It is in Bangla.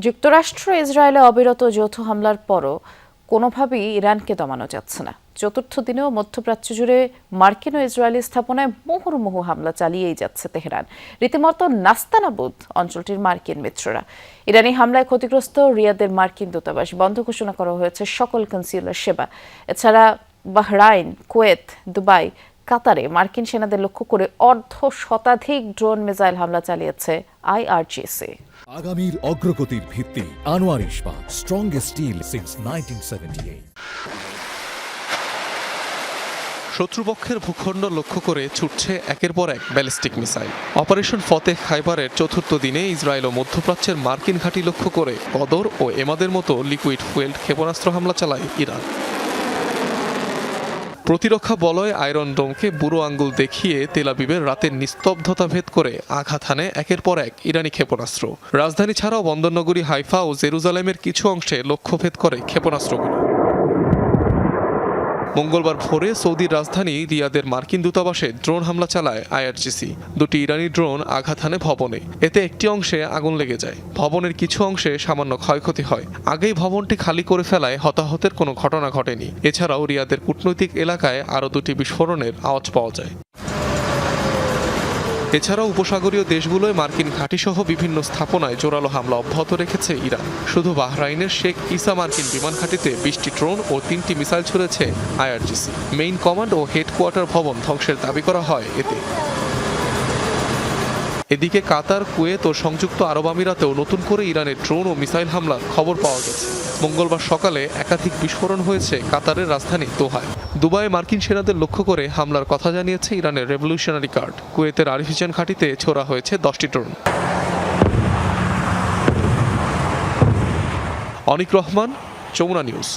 যুক্তরাষ্ট্র ইসরায়েলে অবিরত যৌথ হামলার পরও কোনোভাবেই ইরানকে দমানো যাচ্ছে না। চতুর্থ দিনেও মধ্যপ্রাচ্য জুড়ে মার্কিন ও ইসরায়েলি স্থাপনায় মুহুর্মুহু হামলা চালিয়েই যাচ্ছে তেহরান। রীতিমতো নাস্তানাবুদ অঞ্চলটির মার্কিন মিত্ররা। ইরানি হামলায় ক্ষতিগ্রস্ত রিয়াদের মার্কিন দূতাবাস বন্ধ ঘোষণা করা হয়েছে সকল কনসিউলার সেবা। এছাড়া বাহরাইন, কুয়েত, দুবাই, কাতারে মার্কিন সেনাদের লক্ষ্য করে অর্ধশতাধিক ড্রোন মিসাইল হামলা চালিয়েছে আইআরজিসি। আগামীর অগ্রগতির ভিত্তি আনোয়ার ইস্পাত, স্ট্রংগেস্ট স্টিল সিন্স 1978। শত্রুপক্ষের ভূখণ্ড লক্ষ্য করে ছুটছে একের পর এক ব্যালিস্টিক মিসাইল। অপারেশন ফতেহ খাইবারের চতুর্থ দিনে ইসরায়েল ও মধ্যপ্রাচ্যের মার্কিন ঘাঁটি লক্ষ্য করে কদর ও এমাদের মতো লিকুইড ফুয়েলড ক্ষেপণাস্ত্র হামলা চালায় ইরান। প্রতিরক্ষা বলয় আয়রন ডোমকে বুড়ো আঙ্গুল দেখিয়ে তেল আবিবের রাতের নিস্তব্ধতা ভেদ করে আঘাত হানে একের পর এক ইরানি ক্ষেপণাস্ত্র। রাজধানী ছাড়াও বন্দরনগরী হাইফা ও জেরুজালেমের কিছু অংশে লক্ষ্যভেদ করে ক্ষেপণাস্ত্রগুলো। মঙ্গলবার ভোরে সৌদির রাজধানী রিয়াদের মার্কিন দূতাবাসে ড্রোন হামলা চালায় আইআরজিসি। দুটি ইরানি ড্রোন আঘাত হানে ভবনে। এতে একটি অংশে আগুন লেগে যায়। ভবনের কিছু অংশে সামান্য ক্ষয়ক্ষতি হয়। আগেই ভবনটি খালি করে ফেলায় হতাহতের কোনো ঘটনা ঘটেনি। এছাড়াও রিয়াদের কূটনৈতিক এলাকায় আরও দুটি বিস্ফোরণের আওয়াজ পাওয়া যায়। এছাড়াও উপসাগরীয় দেশগুলোয় মার্কিন ঘাঁটিসহ বিভিন্ন স্থাপনায় জোরালো হামলা অব্যাহত রেখেছে ইরান। শুধু বাহরাইনের শেখ ইসা মার্কিন বিমান ঘাঁটিতে 20টি ড্রোন ও 3টি মিসাইল ছুড়েছে আইআরজিসি। মেইন কমান্ড ও হেডকোয়ার্টার ভবন ধ্বংসের দাবি করা হয় এতে। এদিকে কাতার, কুয়েত ও সংযুক্ত আরব আমিরাতেও নতুন করে ইরানের ড্রোন ও মিসাইল হামলার খবর পাওয়া গেছে। মঙ্গলবার সকালে একাধিক বিস্ফোরণ হয়েছে কাতারের রাজধানী দোহায়। দুবাইয়ে মার্কিন সেনাদের লক্ষ্য করে হামলার কথা জানিয়েছে ইরানের রেভলিউশনারি গার্ড। কুয়েতের আরিফিজান ঘাঁটিতে ছোড়া হয়েছে 10টি ড্রোন। অনিক রহমান, যমুনা নিউজ।